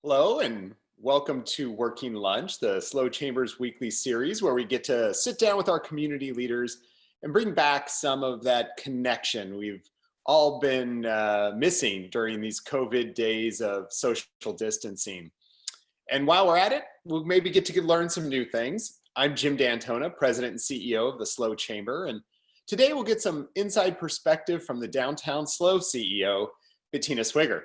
Hello and welcome to Working Lunch, the SLO Chamber's weekly series where we get to sit down with our community leaders and bring back some of that connection we've all been missing during these COVID days of social distancing. And while we're at it, we'll maybe get to learn some new things. I'm Jim D'Antona, President and CEO of the SLO Chamber, and today we'll get some inside perspective from the Downtown SLO CEO, Bettina Swigger.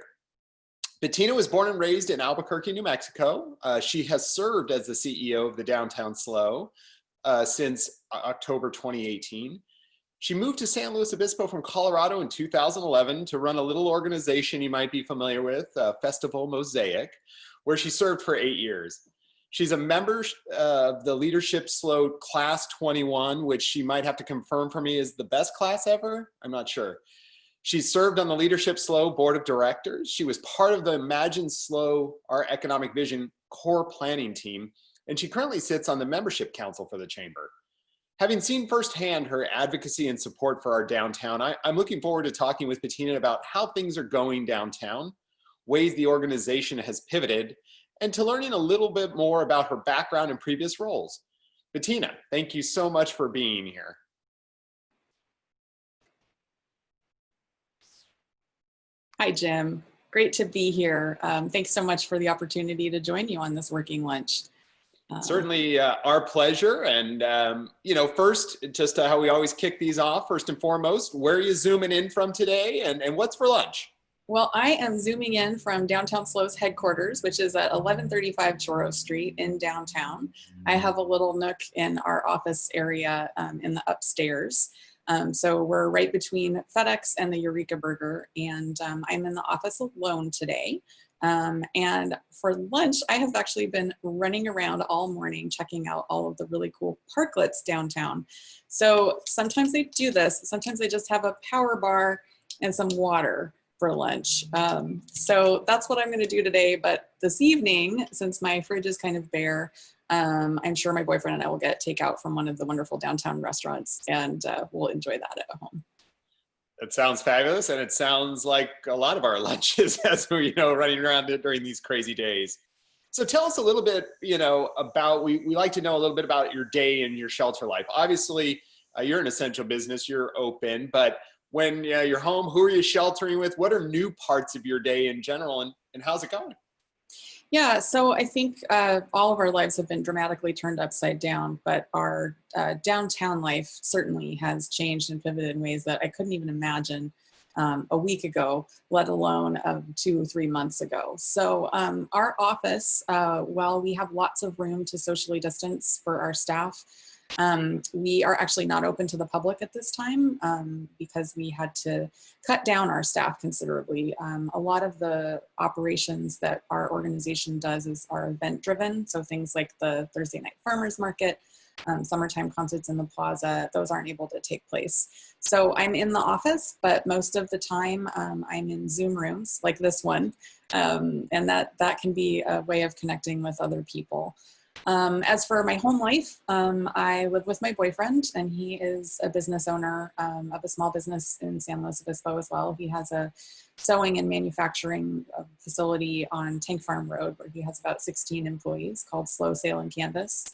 Bettina was born and raised in Albuquerque, New Mexico. She has served as the CEO of the Downtown SLO since October 2018. She moved to San Luis Obispo from Colorado in 2011 to run a little organization you might be familiar with, Festival Mosaic, where she served for 8 years. She's a member of the Leadership SLO Class 21, which she might have to confirm for me is the best class ever. I'm not sure. She served on the Leadership SLO Board of Directors. She was part of the Imagine SLO, our economic vision core planning team, and she currently sits on the membership council for the Chamber. Having seen firsthand her advocacy and support for our downtown, I'm looking forward to talking with Bettina about how things are going downtown, ways the organization has pivoted, and to learning a little bit more about her background and previous roles. Bettina, thank you so much for being here. Hi, Jim. Great to be here. Thanks so much for the opportunity to join you on this working lunch. Certainly our pleasure. And, first, just how we always kick these off, first and foremost, where are you zooming in from today and what's for lunch? Well, I am zooming in from Downtown SLO's headquarters, which is at 1135 Chorro Street in downtown. I have a little nook in our office area in the upstairs. So we're right between FedEx and the Eureka Burger, and I'm in the office alone today. And for lunch, I have actually been running around all morning checking out all of the really cool parklets downtown. So sometimes they do this, sometimes they just have a power bar and some water for lunch. So that's what I'm going to do today. But this evening, since my fridge is kind of bare, I'm sure my boyfriend and I will get takeout from one of the wonderful downtown restaurants, and we'll enjoy that at home. That sounds fabulous, and it sounds like a lot of our lunches as we're running around during these crazy days. So tell us a little bit, about we like to know a little bit about your day and your shelter life. Obviously, you're an essential business, you're open, but when you're home, who are you sheltering with? What are new parts of your day in general, and how's it going? Yeah, so I think all of our lives have been dramatically turned upside down, but our downtown life certainly has changed and pivoted in ways that I couldn't even imagine a week ago, let alone 2 or 3 months ago. So our office, while we have lots of room to socially distance for our staff, we are actually not open to the public at this time because we had to cut down our staff considerably. A lot of the operations that our organization does are event driven. So things like the Thursday night farmers market, summertime concerts in the plaza, those aren't able to take place. So I'm in the office, but most of the time I'm in Zoom rooms like this one. And that can be a way of connecting with other people. As for my home life, I live with my boyfriend, and he is a business owner of a small business in San Luis Obispo as well. He has a sewing and manufacturing facility on Tank Farm Road where he has about 16 employees called SLO Sail and Canvas.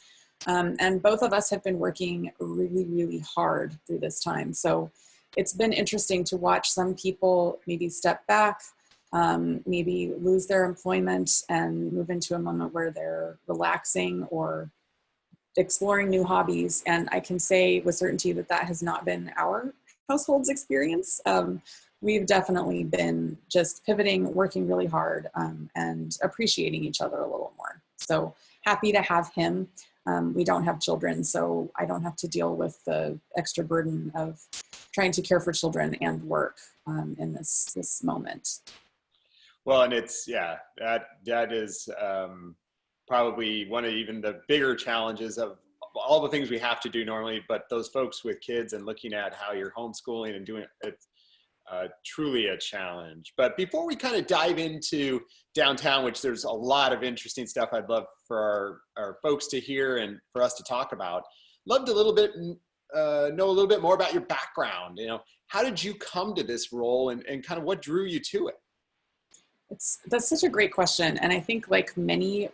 And both of us have been working really, really hard through this time. So it's been interesting to watch some people maybe step back, maybe lose their employment and move into a moment where they're relaxing or exploring new hobbies. And I can say with certainty that that has not been our household's experience. We've definitely been just pivoting, working really hard, and appreciating each other a little more. So happy to have him. We don't have children, so I don't have to deal with the extra burden of trying to care for children and work in this moment. Well, and it's, that is probably one of even the bigger challenges of all the things we have to do normally, but those folks with kids and looking at how you're homeschooling and doing it's truly a challenge. But before we kind of dive into downtown, which there's a lot of interesting stuff I'd love for our folks to hear and for us to talk about, loved a little bit, know a little bit more about your background. How did you come to this role and kind of what drew you to it? That's such a great question. And I think like many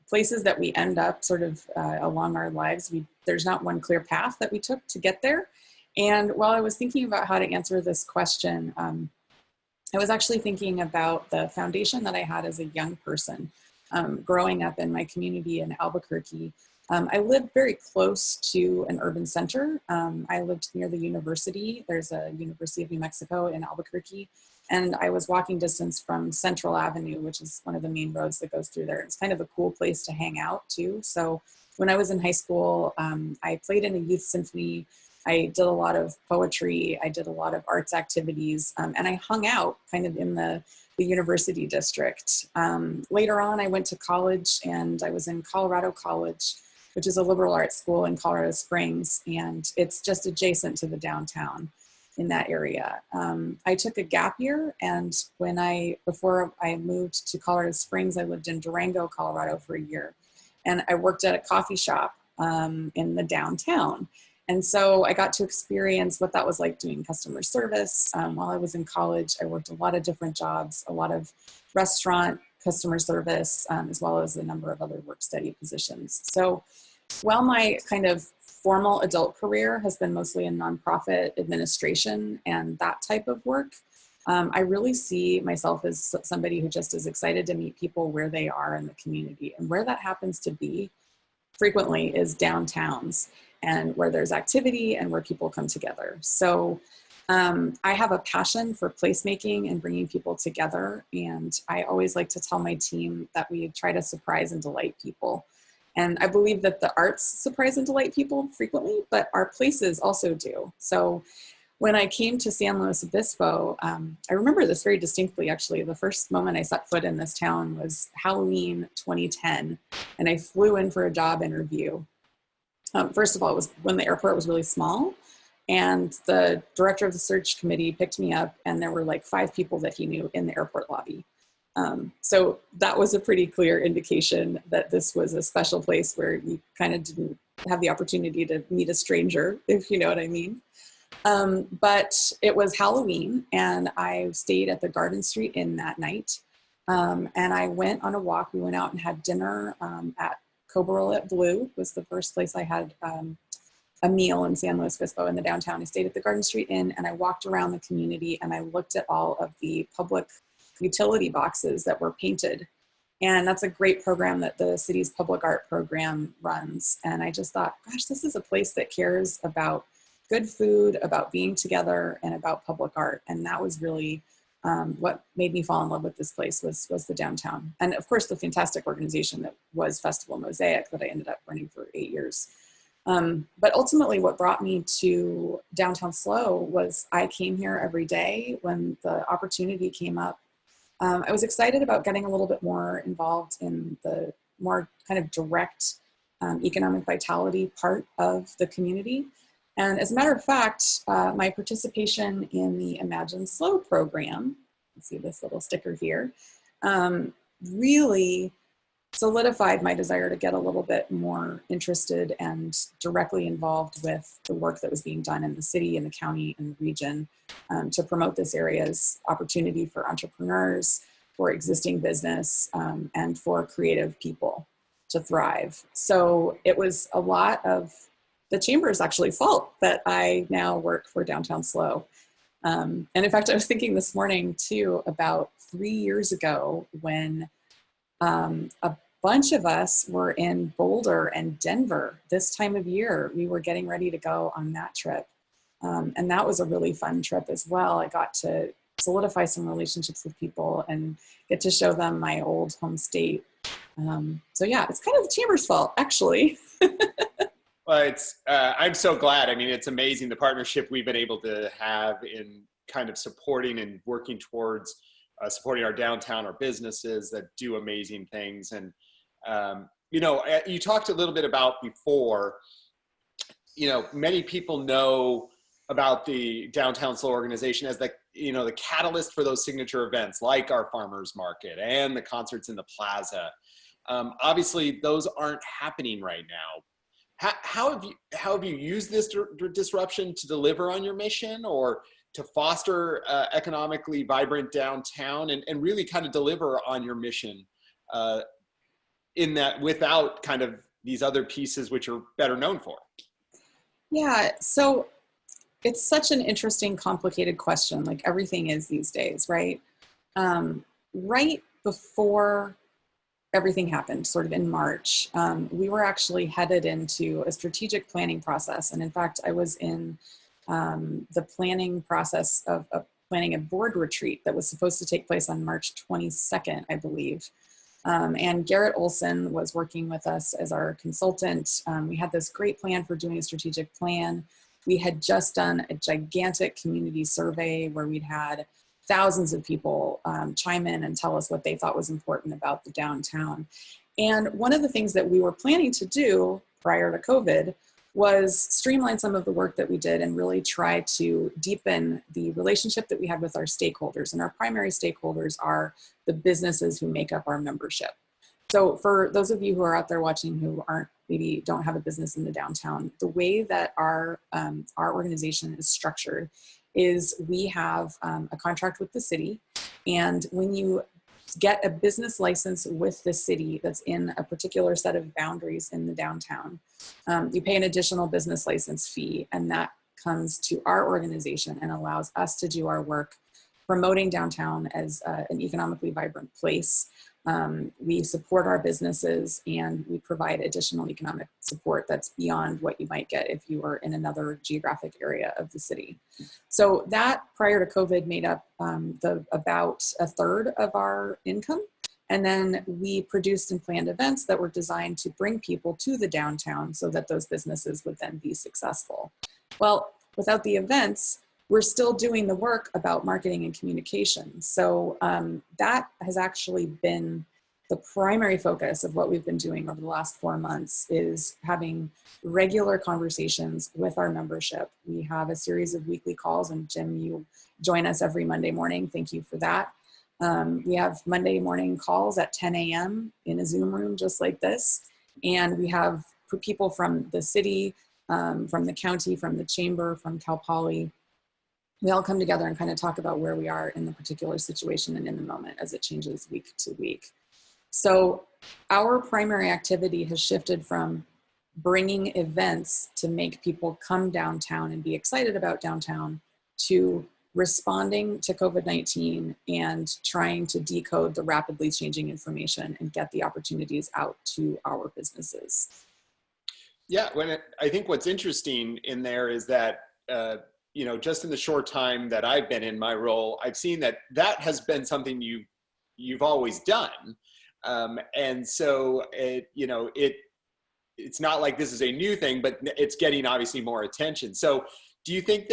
places that we end up sort of along our lives, there's not one clear path that we took to get there. And while I was thinking about how to answer this question, I was actually thinking about the foundation that I had as a young person growing up in my community in Albuquerque. I lived very close to an urban center. I lived near the university. There's a University of New Mexico in Albuquerque. And I was walking distance from Central Avenue, which is one of the main roads that goes through there. It's kind of a cool place to hang out too. So when I was in high school, I played in a youth symphony. I did a lot of poetry. I did a lot of arts activities. And I hung out kind of in the university district. Later on, I went to college and I was in Colorado College, which is a liberal arts school in Colorado Springs. And it's just adjacent to the downtown in that area. I took a gap year, and before I moved to Colorado Springs, I lived in Durango, Colorado for a year. And I worked at a coffee shop in the downtown. And so I got to experience what that was like doing customer service. While I was in college, I worked a lot of different jobs, a lot of restaurant customer service, as well as a number of other work study positions. So while my kind of formal adult career has been mostly in nonprofit administration and that type of work, I really see myself as somebody who just is excited to meet people where they are in the community. And where that happens to be frequently is downtowns, and where there's activity and where people come together. So I have a passion for placemaking and bringing people together. And I always like to tell my team that we try to surprise and delight people. And I believe that the arts surprise and delight people frequently, but our places also do. So when I came to San Luis Obispo, I remember this very distinctly, actually. The first moment I set foot in this town was Halloween 2010, and I flew in for a job interview. First of all, it was when the airport was really small, and the director of the search committee picked me up, and there were like 5 people that he knew in the airport lobby. So that was a pretty clear indication that this was a special place where you kind of didn't have the opportunity to meet a stranger, if you know what I mean. But it was Halloween, and I stayed at the Garden Street Inn that night. And I went on a walk. We went out and had dinner at Coberlet Blue. Was the first place I had a meal in San Luis Obispo in the downtown. I stayed at the Garden Street Inn, and I walked around the community, and I looked at all of the public utility boxes that were painted. And that's a great program that the city's public art program runs. And I just thought, gosh, this is a place that cares about good food, about being together, and about public art. And that was really what made me fall in love with this place was the downtown. And of course, the fantastic organization that was Festival Mosaic that I ended up running for 8 years. But ultimately what brought me to Downtown SLO was I came here every day when the opportunity came up. I was excited about getting a little bit more involved in the more kind of direct economic vitality part of the community. And as a matter of fact, my participation in the Imagine SLO program, you see this little sticker here, really solidified my desire to get a little bit more interested and directly involved with the work that was being done in the city and the county and the region to promote this area's opportunity for entrepreneurs, for existing business, and for creative people to thrive. So it was a lot of the chamber's actually fault that I now work for Downtown SLO. And in fact, I was thinking this morning too about 3 years ago when a bunch of us were in Boulder and Denver this time of year. We were getting ready to go on that trip. And that was a really fun trip as well. I got to solidify some relationships with people and get to show them my old home state. So yeah, it's kind of the chamber's fault, actually. Well, I'm so glad. I mean, it's amazing the partnership we've been able to have in kind of supporting and working towards supporting our downtown, our businesses that do amazing things. And, you talked a little bit about before, many people know about the Downtown SLO organization as the catalyst for those signature events like our farmers market and the concerts in the plaza. Obviously, those aren't happening right now. How have you used this disruption to deliver on your mission, or to foster economically vibrant downtown and really kind of deliver on your mission in that without kind of these other pieces which are better known for? Yeah, so it's such an interesting, complicated question, like everything is these days, right? Right before everything happened, sort of in March, we were actually headed into a strategic planning process. And in fact, I was in the planning process of planning a board retreat that was supposed to take place on March 22nd, I believe. And Garrett Olson was working with us as our consultant. We had this great plan for doing a strategic plan. We had just done a gigantic community survey where we'd had thousands of people chime in and tell us what they thought was important about the downtown. And one of the things that we were planning to do prior to COVID was streamline some of the work that we did and really try to deepen the relationship that we had with our stakeholders. And our primary stakeholders are the businesses who make up our membership. So for those of you who are out there watching who maybe don't have a business in the downtown, the way that our organization is structured is we have a contract with the city. And when you get a business license with the city that's in a particular set of boundaries in the downtown, you pay an additional business license fee, and that comes to our organization and allows us to do our work promoting downtown as an economically vibrant place. We support our businesses and we provide additional economic support that's beyond what you might get if you were in another geographic area of the city. So that prior to COVID made up about a third of our income. And then we produced and planned events that were designed to bring people to the downtown so that those businesses would then be successful. Well, without the events, we're still doing the work about marketing and communication. So that has actually been the primary focus of what we've been doing over the last 4 months, is having regular conversations with our membership. We have a series of weekly calls, and Jim, you join us every Monday morning. Thank you for that. We have Monday morning calls at 10 a.m. in a Zoom room just like this. And we have people from the city, from the county, from the chamber, from Cal Poly. We all come together and kind of talk about where we are in the particular situation and in the moment as it changes week to week. So our primary activity has shifted from bringing events to make people come downtown and be excited about downtown to responding to COVID-19 and trying to decode the rapidly changing information and get the opportunities out to our businesses. Yeah, I think what's interesting in there is that, you know, just in the short time that I've been in my role, I've seen that has been something you've always done. And so it's not like this is a new thing, but it's getting obviously more attention. So do you think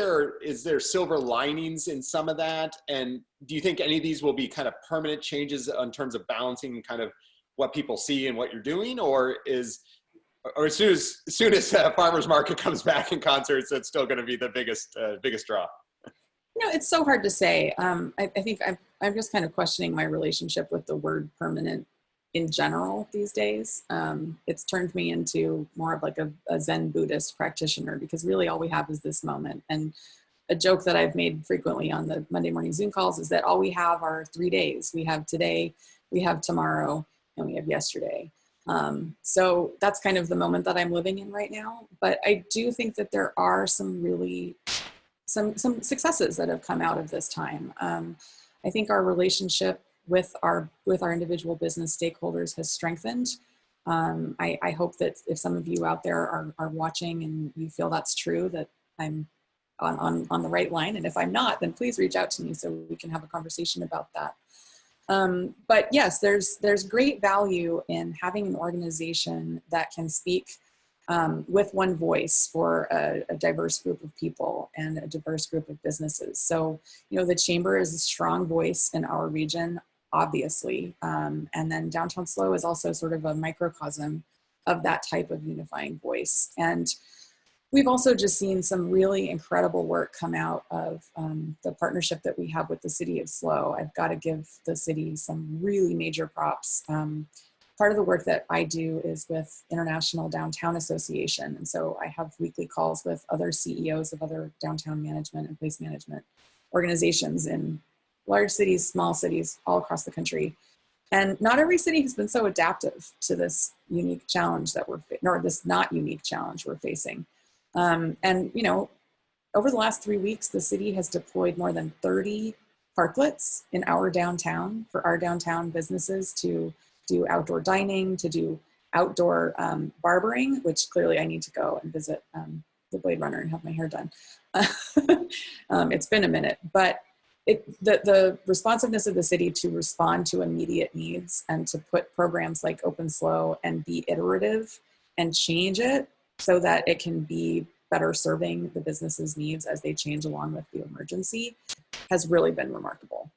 is there silver linings in some of that? And do you think any of these will be kind of permanent changes in terms of balancing kind of what people see and what you're doing? Or as soon as farmers market comes back in concerts, that's still going to be the biggest draw? You know, it's so hard to say. I think I'm just kind of questioning my relationship with the word permanent in general these days. It's turned me into more of like a Zen Buddhist practitioner, because really all we have is this moment. And a joke that I've made frequently on the Monday morning Zoom calls is that all we have are 3 days. We have today, we have tomorrow, and we have yesterday. So that's kind of the moment that I'm living in right now. But I do think that there are some successes that have come out of this time. I think our relationship with our individual business stakeholders has strengthened. I hope that if some of you out there are watching and you feel that's true, that I'm on the right line. And if I'm not, then please reach out to me so we can have a conversation about that. But yes, there's great value in having an organization that can speak with one voice for a diverse group of people and a diverse group of businesses. So, you know, the Chamber is a strong voice in our region, obviously. And then Downtown SLO is also sort of a microcosm of that type of unifying voice. And we've also just seen some really incredible work come out of the partnership that we have with the city of SLO. I've got to give the city some really major props. Part of the work that I do is with International Downtown Association. And so I have weekly calls with other CEOs of other downtown management and place management organizations in large cities, small cities, all across the country. And not every city has been so adaptive to this unique challenge that or this not unique challenge we're facing. And, you know, over the last 3 weeks, the city has deployed more than 30 parklets in our downtown for our downtown businesses to do outdoor dining, to do outdoor barbering, which clearly I need to go and visit the Blade Runner and have my hair done. It's been a minute, but the responsiveness of the city to respond to immediate needs and to put programs like Open SLO and be iterative and change it so that it can be better serving the business's needs as they change along with the emergency has really been remarkable.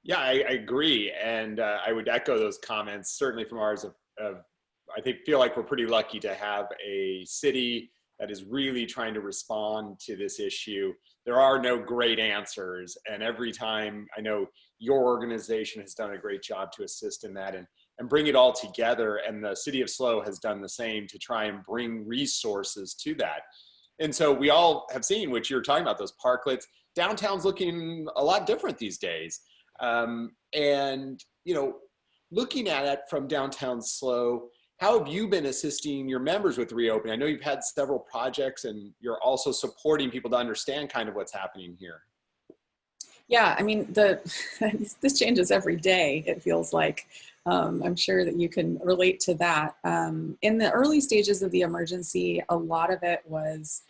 Yeah, I agree. And I would echo those comments, certainly from ours I feel like we're pretty lucky to have a city that is really trying to respond to this issue. There are no great answers. And every time, I know your organization has done a great job to assist in that and bring it all together. And the city of SLO has done the same to try and bring resources to that. And so we all have seen what you're talking about, those parklets. Downtown's looking a lot different these days. And, you know, looking at it from Downtown SLO, how have you been assisting your members with reopening? I know you've had several projects and you're also supporting people to understand kind of what's happening here. Yeah, I mean, this changes every day, it feels like. I'm sure that you can relate to that. In the early stages of the emergency, a lot of it was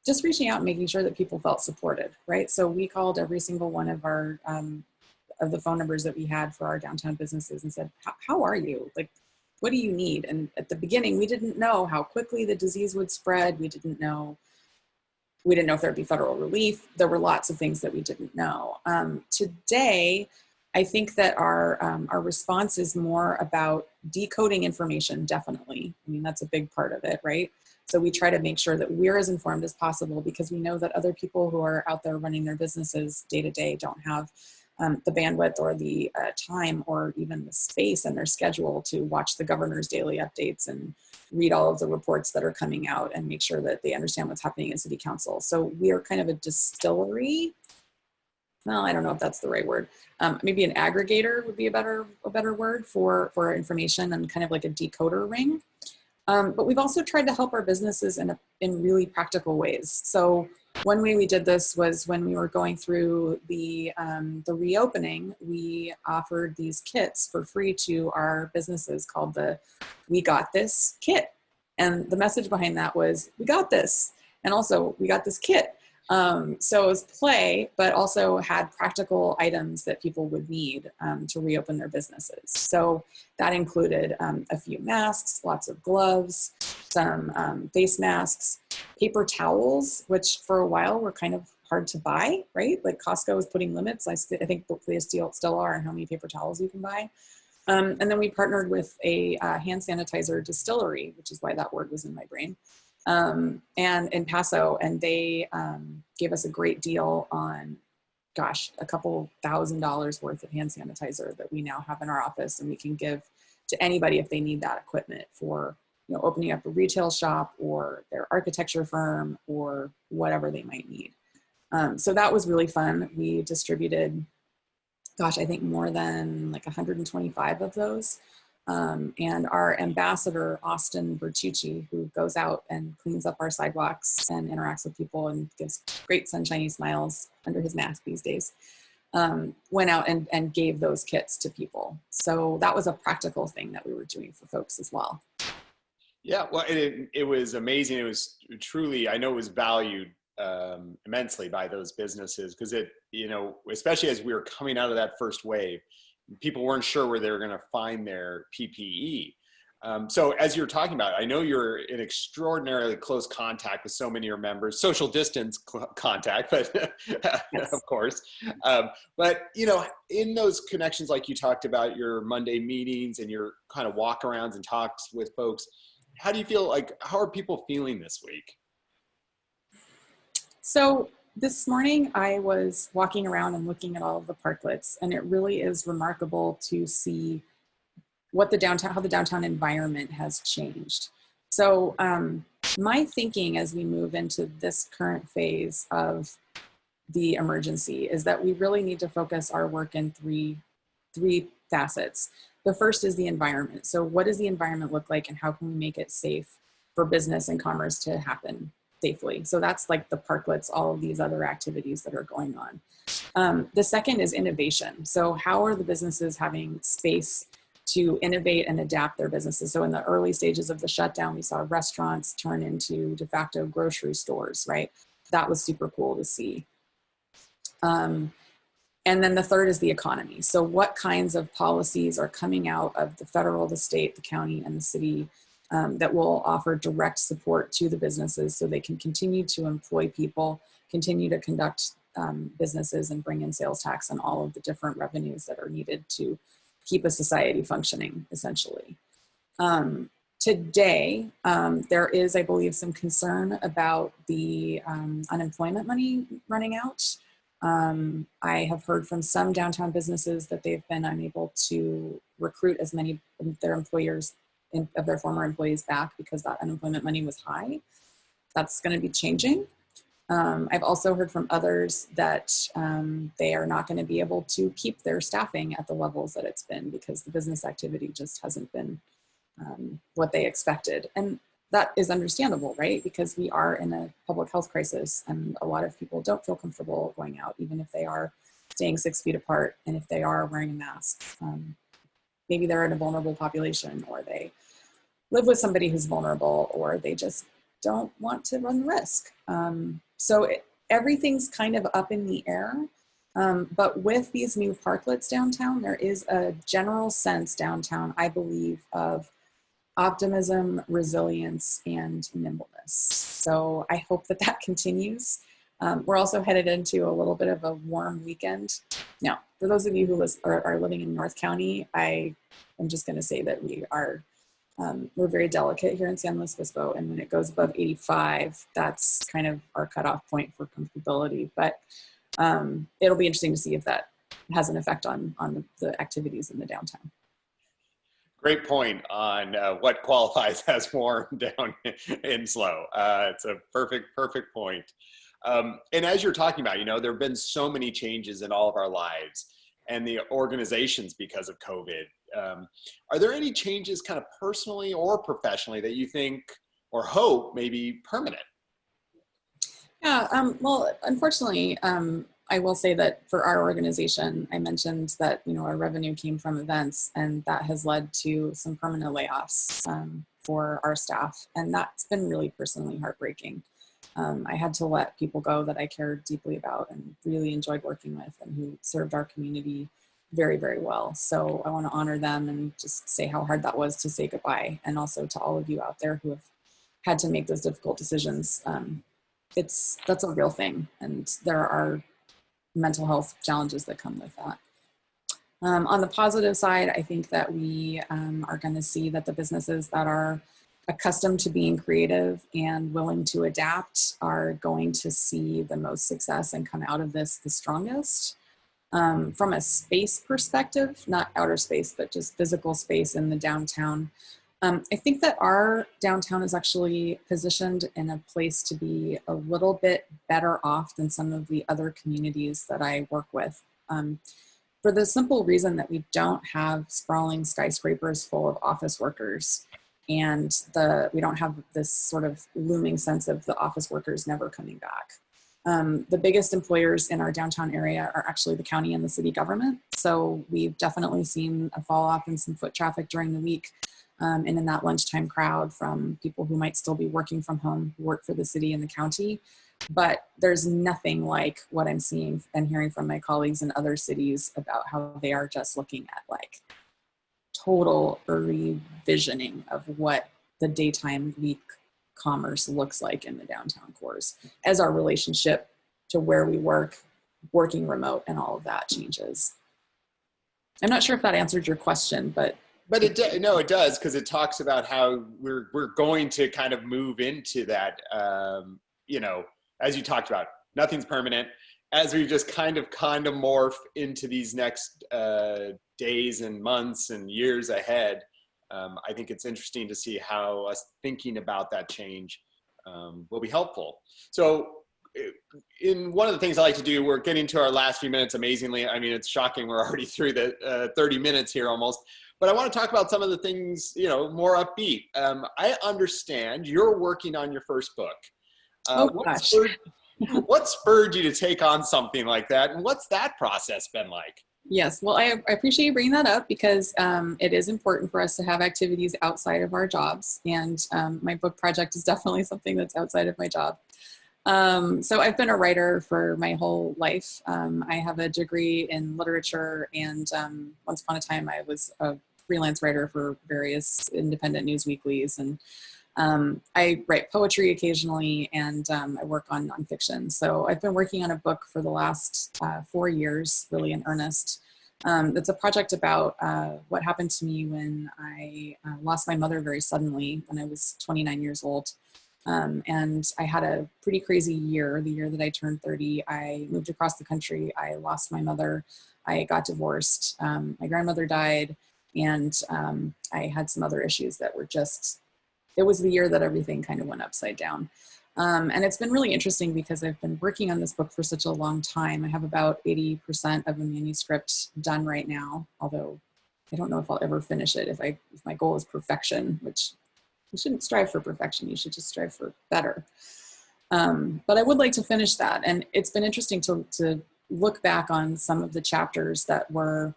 just reaching out and making sure that people felt supported, right? So we called every single one of our of the phone numbers that we had for our downtown businesses and said, how are you? Like, what do you need? And at the beginning, we didn't know how quickly the disease would spread. We didn't know if there'd be federal relief. There were lots of things that we didn't know. Today, I think that our response is more about decoding information, definitely. I mean, that's a big part of it, right? So we try to make sure that we're as informed as possible because we know that other people who are out there running their businesses day to day don't have the bandwidth or the time or even the space in their schedule to watch the governor's daily updates and read all of the reports that are coming out and make sure that they understand what's happening in city council. So we are kind of a distillery. Well, I don't know if that's the right word. Maybe an aggregator would be a better word for information and kind of like a decoder ring. But we've also tried to help our businesses in really practical ways. So one way we did this was when we were going through the reopening, we offered these kits for free to our businesses called the We Got This kit. And the message behind that was, we got this. And also, we got this kit. So it was play, but also had practical items that people would need to reopen their businesses. So that included a few masks, lots of gloves, some face masks, paper towels, which for a while were kind of hard to buy, right? Like Costco was putting limits. I think they still are on how many paper towels you can buy. And then we partnered with a hand sanitizer distillery, which is why that word was in my brain. And in Paso, and they gave us a great deal on, gosh, a couple $1,000s worth of hand sanitizer that we now have in our office, and we can give to anybody if they need that equipment for, you know, opening up a retail shop or their architecture firm or whatever they might need. So that was really fun. We distributed, gosh, I think more than like 125 of those. And our ambassador, Austin Bertucci, who goes out and cleans up our sidewalks and interacts with people and gives great sunshiny smiles under his mask these days, went out and gave those kits to people. So that was a practical thing that we were doing for folks as well. Yeah, well, it was amazing. It was truly, I know it was valued immensely by those businesses because it, you know, especially as we were coming out of that first wave, people weren't sure where they were going to find their PPE. So as you're talking about, I know you're in extraordinarily close contact with so many of your members, social distance contact, but yes. Of course. But, you know, in those connections, like you talked about your Monday meetings and your kind of walk-arounds and talks with folks, how do you feel like, how are people feeling this week? So this morning I was walking around and looking at all of the parklets, and it really is remarkable to see what how the downtown environment has changed. So my thinking as we move into this current phase of the emergency is that we really need to focus our work in three facets. The first is the environment. So what does the environment look like and how can we make it safe for business and commerce to happen safely? So that's like the parklets, all of these other activities that are going on. The second is innovation. So how are the businesses having space to innovate and adapt their businesses? So in the early stages of the shutdown, we saw restaurants turn into de facto grocery stores, right? That was super cool to see. And then the third is the economy. So what kinds of policies are coming out of the federal, the state, the county, and the city that will offer direct support to the businesses so they can continue to employ people, continue to conduct businesses and bring in sales tax and all of the different revenues that are needed to keep a society functioning, essentially. Today, there is, I believe, some concern about the unemployment money running out. I have heard from some downtown businesses that they've been unable to recruit as many of their of their former employees back because that unemployment money was high. That's going to be changing. I've also heard from others that they are not going to be able to keep their staffing at the levels that it's been because the business activity just hasn't been what they expected. And that is understandable, right? Because we are in a public health crisis and a lot of people don't feel comfortable going out, even if they are staying 6 feet apart and if they are wearing a mask. Maybe they're in a vulnerable population or they live with somebody who's vulnerable or they just don't want to run the risk. Everything's kind of up in the air. But with these new parklets downtown, there is a general sense downtown, I believe, of optimism, resilience, and nimbleness. So I hope that that continues. We're also headed into a little bit of a warm weekend. Now, for those of you who are living in North County, I am just going to say that we're very delicate here in San Luis Obispo, and when it goes above 85, that's kind of our cutoff point for comfortability. But it'll be interesting to see if that has an effect on the activities in the downtown. Great point on what qualifies as warm down in SLO. It's a perfect point. And as you're talking about, there have been so many changes in all of our lives and the organizations because of COVID. Are there any changes kind of personally or professionally that you think or hope may be permanent? Yeah, well, unfortunately, I will say that for our organization, I mentioned that, our revenue came from events and that has led to some permanent layoffs for our staff. And that's been really personally heartbreaking. I had to let people go that I cared deeply about and really enjoyed working with and who served our community very, very well. So I want to honor them and just say how hard that was to say goodbye. And also to all of you out there who have had to make those difficult decisions. That's a real thing. And there are mental health challenges that come with that. On the positive side, I think that we are going to see that the businesses that are accustomed to being creative and willing to adapt are going to see the most success and come out of this the strongest. From a space perspective, not outer space, but just physical space in the downtown, I think that our downtown is actually positioned in a place to be a little bit better off than some of the other communities that I work with. For the simple reason that we don't have sprawling skyscrapers full of office workers, and we don't have this sort of looming sense of the office workers never coming back. The biggest employers in our downtown area are actually the county and the city government. So we've definitely seen a fall off in some foot traffic during the week. And in that lunchtime crowd from people who might still be working from home, who work for the city and the county. But there's nothing like what I'm seeing and hearing from my colleagues in other cities about how they are just looking at like total revisioning of what the daytime week commerce looks like in the downtown cores as our relationship to where we work, working remote, and all of that changes. I'm not sure if that answered your question, but it does, because it talks about how we're going to kind of move into that. As you talked about, nothing's permanent. As we just kind of morph into these next days and months and years ahead, I think it's interesting to see how us thinking about that change will be helpful. So in one of the things I like to do, we're getting to our last few minutes amazingly. I mean, it's shocking we're already through the 30 minutes here almost. But I want to talk about some of the things, more upbeat. I understand you're working on your first book. Oh gosh. What spurred you to take on something like that? And what's that process been like? Yes, well, I appreciate you bringing that up because it is important for us to have activities outside of our jobs. And my book project is definitely something that's outside of my job. So I've been a writer for my whole life. I have a degree in literature, and once upon a time I was a freelance writer for various independent news weeklies, and I write poetry occasionally, and I work on nonfiction. So I've been working on a book for the last 4 years, really in earnest. It's a project about what happened to me when I lost my mother very suddenly when I was 29 years old. And I had a pretty crazy year. The year that I turned 30, I moved across the country. I lost my mother. I got divorced. My grandmother died. And I had some other issues that were just, it was the year that everything kind of went upside down. And it's been really interesting because I've been working on this book for such a long time. I have about 80% of a manuscript done right now, although I don't know if I'll ever finish it. If my goal is perfection, which you shouldn't strive for perfection, you should just strive for better. But I would like to finish that. And it's been interesting to look back on some of the chapters that were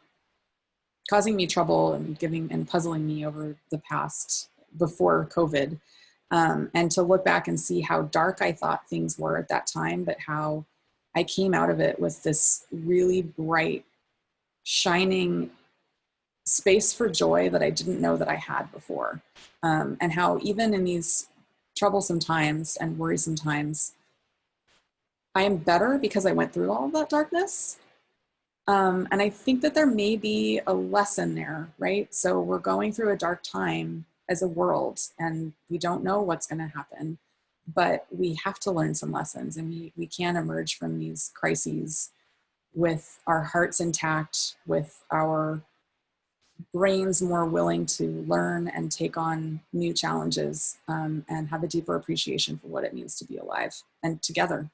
causing me trouble and puzzling me over the past before COVID. And to look back and see how dark I thought things were at that time, but how I came out of it with this really bright, shining space for joy that I didn't know that I had before. And how even in these troublesome times and worrisome times, I am better because I went through all of that darkness. And I think that there may be a lesson there, right? So we're going through a dark time as a world, and we don't know what's going to happen, but we have to learn some lessons, and we can emerge from these crises with our hearts intact, with our brains more willing to learn and take on new challenges, and have a deeper appreciation for what it means to be alive and together.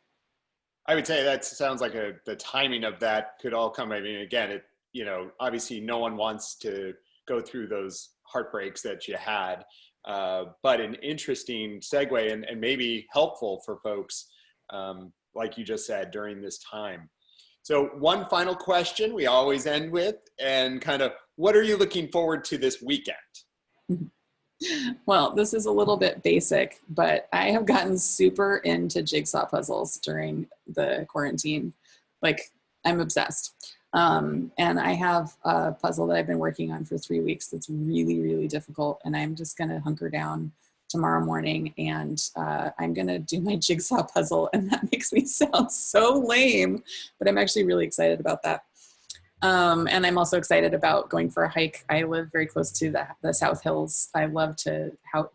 I would say that sounds like the timing of that could all come. I mean, again, obviously no one wants to go through those heartbreaks that you had, but an interesting segue and maybe helpful for folks, like you just said, during this time. So one final question we always end with, and kind of, what are you looking forward to this weekend? Well, this is a little bit basic, but I have gotten super into jigsaw puzzles during the quarantine. Like, I'm obsessed. And I have a puzzle that I've been working on for 3 weeks that's really, really difficult. And I'm just going to hunker down tomorrow morning, and I'm going to do my jigsaw puzzle. And that makes me sound so lame, but I'm actually really excited about that. And I'm also excited about going for a hike. I live very close to the South Hills. I love to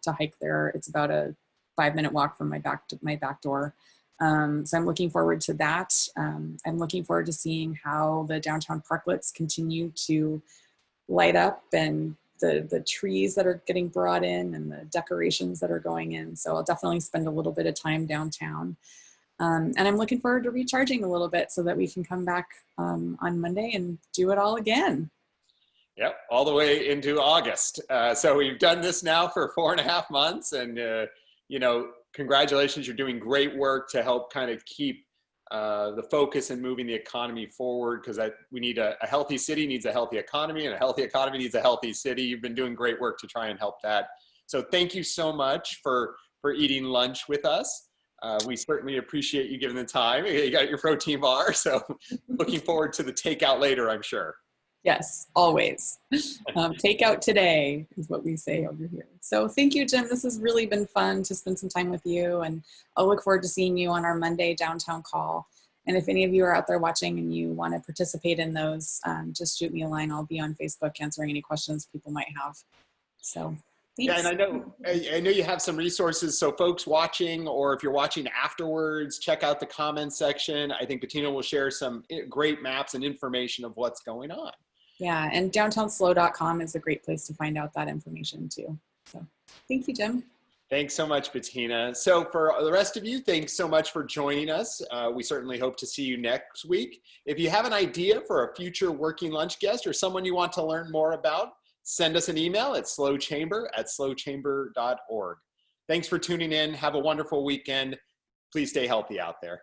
hike there. It's about a 5-minute walk from my back door. So I'm looking forward to that. I'm looking forward to seeing how the downtown parklets continue to light up, and the trees that are getting brought in and the decorations that are going in. So I'll definitely spend a little bit of time downtown. And I'm looking forward to recharging a little bit so that we can come back on Monday and do it all again. Yep, all the way into August. So we've done this now for 4.5 months, and congratulations, you're doing great work to help kind of keep the focus and moving the economy forward, because we need a healthy city needs a healthy economy, and a healthy economy needs a healthy city. You've been doing great work to try and help that. So thank you so much for eating lunch with us. We certainly appreciate you giving the time. You got your protein bar, so looking forward to the takeout later, I'm sure. Yes, always. Takeout today is what we say over here. So thank you, Jim. This has really been fun to spend some time with you, and I'll look forward to seeing you on our Monday downtown call. And if any of you are out there watching and you want to participate in those, just shoot me a line. I'll be on Facebook answering any questions people might have. So thanks. Yeah, and I know you have some resources. So folks watching, or if you're watching afterwards, check out the comments section. I think Bettina will share some great maps and information of what's going on. Yeah, and downtownslo.com is a great place to find out that information too. So thank you, Jim. Thanks so much, Bettina. So for the rest of you, thanks so much for joining us. We certainly hope to see you next week. If you have an idea for a future working lunch guest or someone you want to learn more about, send us an email at slochamber@slochamber.org. Thanks for tuning in. Have a wonderful weekend. Please stay healthy out there.